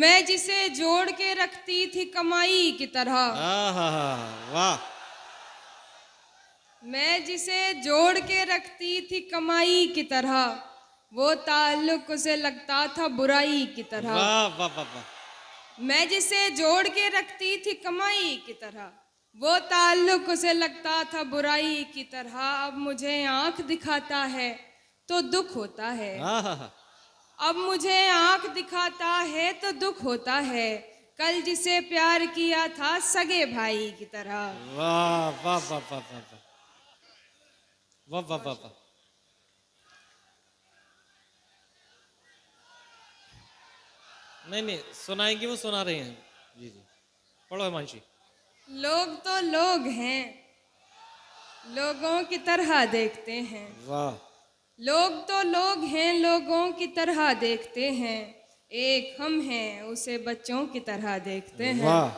मैं जिसे जोड़ के रखती थी कमाई की तरह। वाह। मैं जिसे जोड़ के रखती थी कमाई की तरह, वो ताल्लुक उसे लगता था बुराई की तरह। वाह वाह वाह वाह। मैं जिसे जोड़ के रखती थी कमाई की तरह, वो ताल्लुक उसे लगता था बुराई की तरह। अब मुझे आंख दिखाता है तो दुख होता है। अब मुझे आंख दिखाता है तो दुख होता है। कल जिसे प्यार किया था सगे भाई की तरह। वाह वाह वाह वाह वाह वाह वाह वाह वाह। नहीं नहीं सुनाएंगे, वो सुना रहे हैं। जी जी पढ़ो हिमांशी। लोग तो लोग हैं, लोगों की तरह देखते हैं। वाह। लोग तो लोग हैं, लोगों की तरह देखते हैं। एक हम हैं, उसे बच्चों की तरह देखते हैं। वाह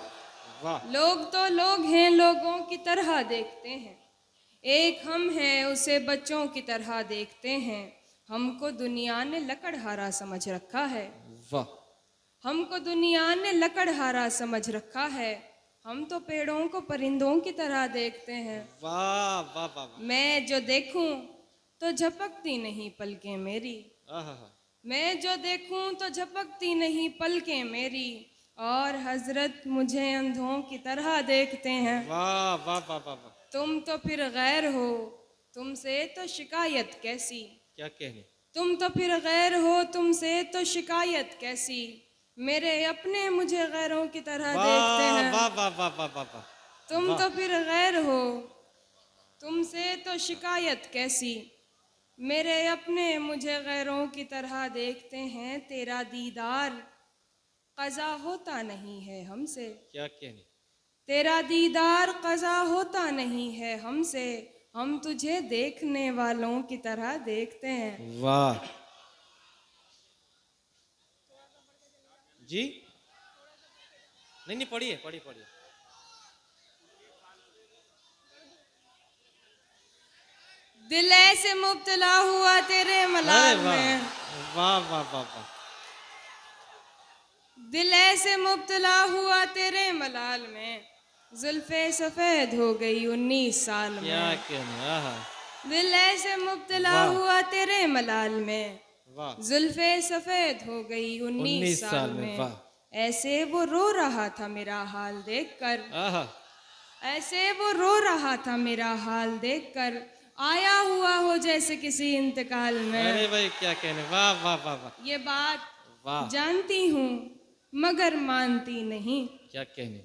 वाह। लोग तो लोग हैं, लोगों की तरह देखते हैं। एक हम हैं, उसे बच्चों की तरह देखते हैं। हमको दुनिया ने लकड़हारा समझ रखा है। वाह। हमको दुनिया ने लकड़हारा समझ रखा है। हम तो पेड़ों को परिंदों की तरह देखते हैं। वाह वाह वाह वाह। मैं जो देखूं तो झपकती नहीं पलकें मेरी। मैं जो देखूं तो झपकती नहीं पलकें मेरी। और हजरत मुझे अंधों की तरह देखते हैं। वाह वाह वाह वाह वाह। तुम तो फिर गैर हो, तुमसे तो शिकायत कैसी। क्या कहने। तुम तो फिर गैर हो, तुमसे तो शिकायत कैसी। मेरे अपने मुझे गैरों की तरह देखते हैं। वाह वाह वाह वाह वाह वाह। तुम तो फिर गैर हो, तुमसे तो शिकायत कैसी। मेरे अपने मुझे गैरों की तरह देखते हैं। तेरा दीदार क़ज़ा होता नहीं है हमसे। क्या कहने। तेरा दीदार क़ज़ा होता नहीं है हमसे। हम तुझे देखने वालों की तरह देखते हैं। वाह जी। नहीं नहीं पढ़िए पढ़िए पढ़िए। दिल ऐसे मुब्तला हुआ तेरे मलाल में। वाह वाह वाह वाह। दिल ऐसे मुब्तला हुआ तेरे मलाल में। जुल्फे सफ़ेद हो गई 19 साल में। क्या कहने। दिल ऐसे मुब्तला हुआ तेरे मलाल में। जुल्फे सफ़ेद हो गई 19 साल में। वाह। ऐसे वो रो रहा था मेरा हाल देखकर। ऐसे वो रो रहा था मेरा हाल देखकर। आया हुआ हो जैसे किसी इंतकाल में। अरे भाई क्या कहने। वाह वाह वाह वाह। ये बात वाह। जानती हूँ मगर मानती नहीं। क्या कहने।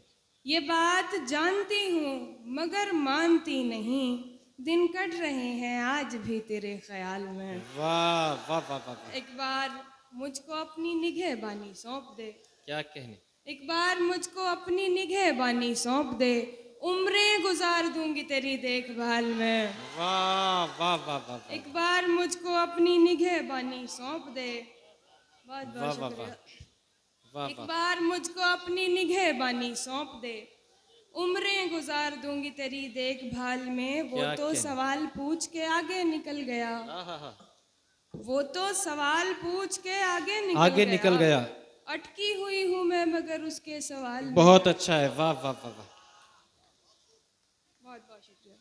ये बात जानती हूँ मगर मानती नहीं। दिन कट रहे हैं आज भी तेरे ख्याल में। वाह वाह वाह वाह। एक बार मुझको अपनी निगहबानी सौंप दे। क्या कहने। एक बार मुझको अपनी निगहबानी सौंप दे। उम्रें गुजार दूंगी तेरी देखभाल में। वाह वाह वाह वाह। एक बार मुझको अपनी निगहबानी सौंप दे। बहुत बहुत शुक्रिया। एक बार मुझको अपनी निगहबानी सौंप दे। उम्रें गुजार दूंगी तेरी देखभाल में। वो तो सवाल पूछ के आगे निकल गया। वो तो सवाल पूछ के आगे निकल गया। अटकी हुई हूँ मैं मगर उसके सवाल में। बहुत अच्छा है। वाह वाह वाह वाह। बहुत बहुत शुक्रिया।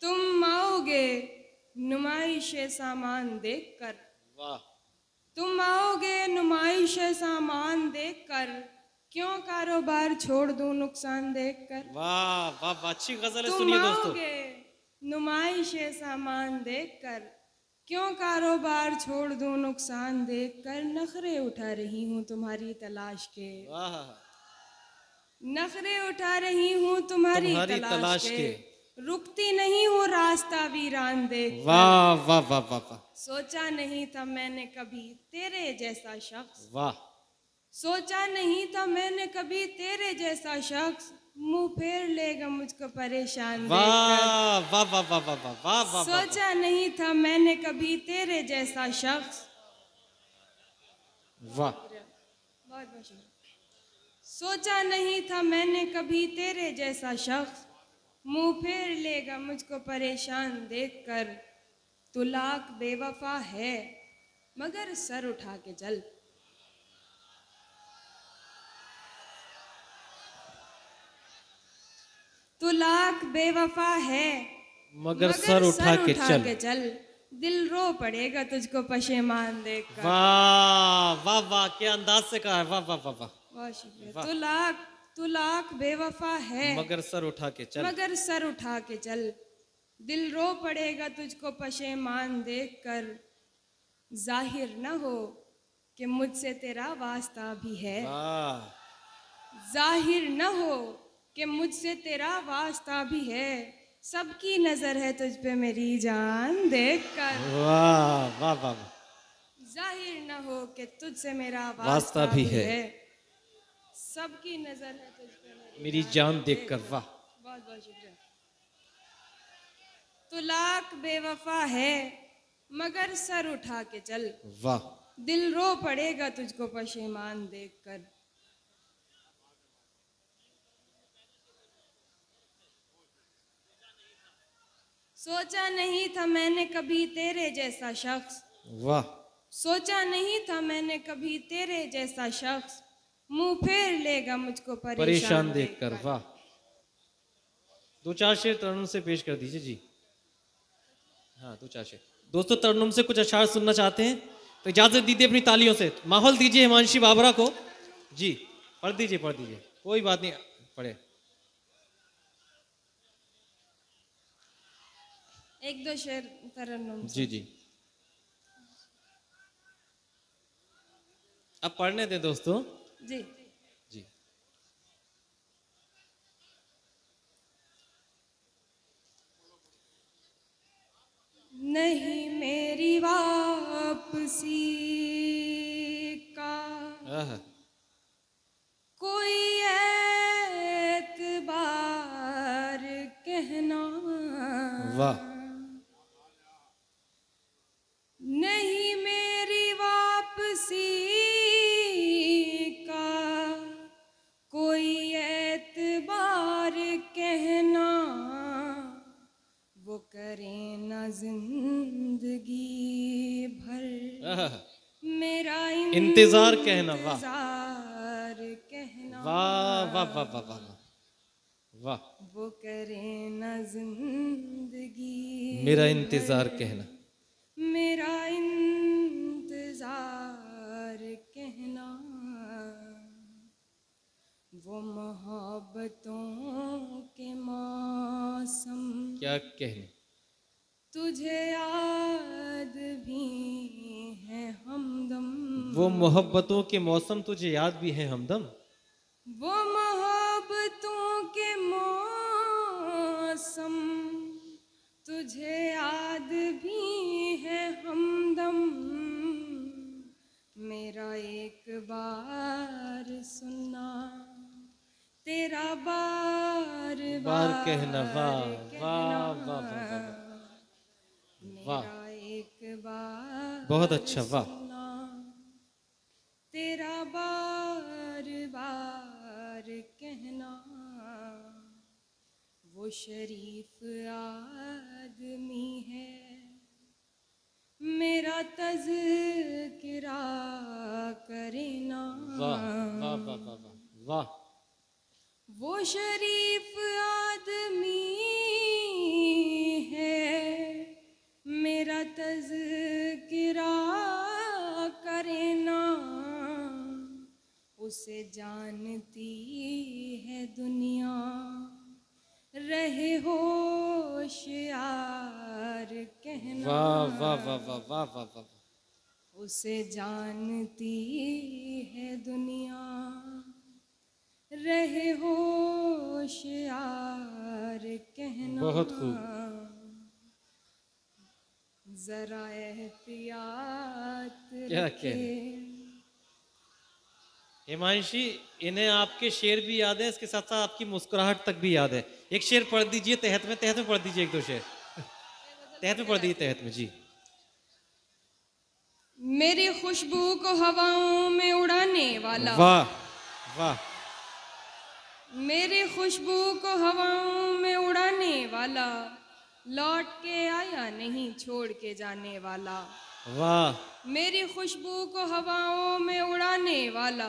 तुम आओगे नुमाइश सामान देखकर। वाह। तुम आओगे नुमाइश सामान देखकर। क्यों कारोबार छोड़ दूं नुकसान देखकर। वाह वाह वाह। अच्छी गजल है, सुनिए दोस्तों। तुम आओगे नुमाइश सामान देखकर। क्यों कारोबार छोड़ दूं नुकसान देखकर। नखरे उठा रही हूँ तुम्हारी तलाश के। नखरे उठा रही हूँ तुम्हारी तलाश के। रुकती नहीं हूँ रास्ता वीरान देख। वाह वाह वाह वाह वाह। सोचा नहीं था मैंने कभी तेरे जैसा शख्स। वाह। सोचा नहीं था मैंने कभी तेरे जैसा शख्स। मुंह फेर लेगा मुझको परेशान देखकर। वाह वाह वाह वाह वाह वाह वाह। सोचा नहीं था मैंने कभी तेरे जैसा शख्स। वाह। बहुत बहुत शुक्रिया। सोचा नहीं था मैंने कभी तेरे जैसा शख्स। मुंह फेर लेगा मुझको परेशान देखकर। तू लाख बेवफा है मगर सर उठा के चल। तू लाख बेवफा है मगर सर उठा के चल। दिल रो पड़ेगा तुझको पशेमान देखकर। वाह वाह वाह, क्या अंदाज से कहा है, वाह वाह वाह वाह। बहुत शुक्रिया। तू लाख बेवफा है मगर सर उठा के चल। दिल रो पड़ेगा तुझको पशेमान देखकर। जाहिर न हो कि मुझसे तेरा वास्ता भी है। जाहिर न हो कि मुझसे तेरा वास्ता भी है। सबकी नजर है तुझ पे मेरी जान देखकर। वाह वाह वाह। जाहिर न हो कि तुझसे मेरा वास्ता भी है। सबकी नजर है तुझ पे मेरी जान देखकर। वाह, बहुत बहुत शुक्रिया। तू लाख बेवफा है मगर सर उठा के चल। वाह। दिल रो पड़ेगा तुझको पशेमान देखकर। सोचा नहीं था मैंने कभी तेरे जैसा शख्स। वाह। सोचा नहीं था मैंने कभी तेरे जैसा शख्स। मुंह फेर लेगा मुझको परेशान देखकर। वाह। 2-4 शेर तरन्नुम से पेश कर दीजिए जी। हाँ, 2-4 शेर। दोस्तों, तरन्नुम से कुछ अशार सुनना चाहते हैं तो इजाजत दीजिए अपनी तालियों से। माहौल दीजिए हिमांशी बाबरा को जी। पढ़ दीजिए कोई बात नहीं, पढ़े। 1-2 शेर तरन्नुम जी जी। अब पढ़ने दें दोस्तों जी। जी। नहीं मेरी वापसी का कोई एतबार कहना। वाह। नहीं मेरी वापसी का कोई एतबार कहना। वो करे ना जिंदगी भर मेरा इंतजार कहना। वाह कहना। वाह वाह वाह वाह वाह वाह। वो करे ना जिंदगी मेरा इंतजार कहना। मेरा इंतजार कहना। वो मोहब्बतों के मौसम क्या कहने। तुझे याद भी है हमदम। वो मोहब्बतों के मौसम तुझे याद भी है हमदम। वो मोहब्बतों के मौसम तुझे याद भी है हमदम। मेरा एक बार सुनना तेरा बार बार कहना। वाह वाह वाह वाह। मेरा एक बार बहुत अच्छा। वाह। तेरा बार बार कहना। वो शरीफ आदमी है मेरा तज़किरा करे ना। वाह वाह वाह वाह वाह। वो शरीफ आदमी है मेरा तज़किरा करे ना। उसे जानती है दुनिया रहे होशियार कहना। वाह वाह वाह वाह वाह वाह वाह। उसे जानती है दुनिया रहे होशियार कहना। बहुत खूब। जरा एहतियात क्या कहने। हिमांशी, इन्हें आपके शेर भी याद है, इसके साथ साथ आपकी मुस्कुराहट तक भी याद है। एक शेर पढ़ दीजिए तहत में पढ़ दीजिए 1-2 शेर तहत में पढ़ दीजिए तहत में जी। मेरी खुशबू को हवाओं में उड़ाने वाला। वाह वाह। मेरी खुशबू को हवाओं में उड़ाने वाला लौट के आया नहीं छोड़ के जाने वाला। वाह। मेरी खुशबू को हवाओं में उड़ाने वाला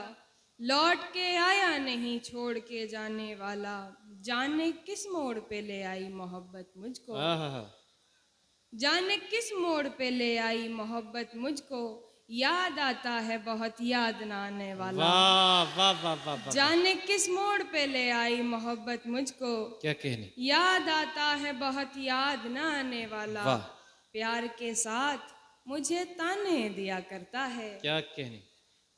लौट के आया नहीं छोड़ के जाने वाला, जाने किस मोड़ पे ले आई मोहब्बत मुझको, जाने किस मोड़ पे ले आई मोहब्बत मुझको, याद आता है बहुत याद ना आने वाला। वाह वाह वाह वाह वाह। जाने किस मोड़ पे ले आई मोहब्बत मुझको, क्या कहने, याद आता है बहुत याद ना आने वाला। वाह। प्यार के साथ मुझे ताने दिया करता है, क्या कहने,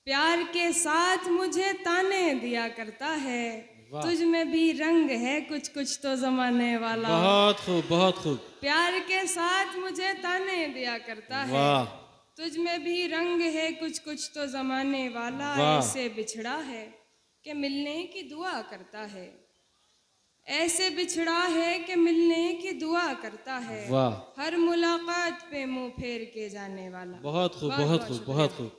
प्यार के साथ मुझे ताने दिया करता है। वाह। तुझ में भी रंग है कुछ कुछ तो जमाने वाला। बहुत खूब बहुत खूब। प्यार के साथ मुझे ताने दिया करता है, वाह। तुझ में भी रंग है कुछ कुछ तो जमाने वाला। वाह। ऐसे बिछड़ा है कि मिलने की दुआ करता है, ऐसे बिछड़ा है कि मिलने की दुआ करता है। वाह। हर मुलाकात पे मुंह फेर के जाने वाला। बहुत खूब बहुत खूब बहुत खूब।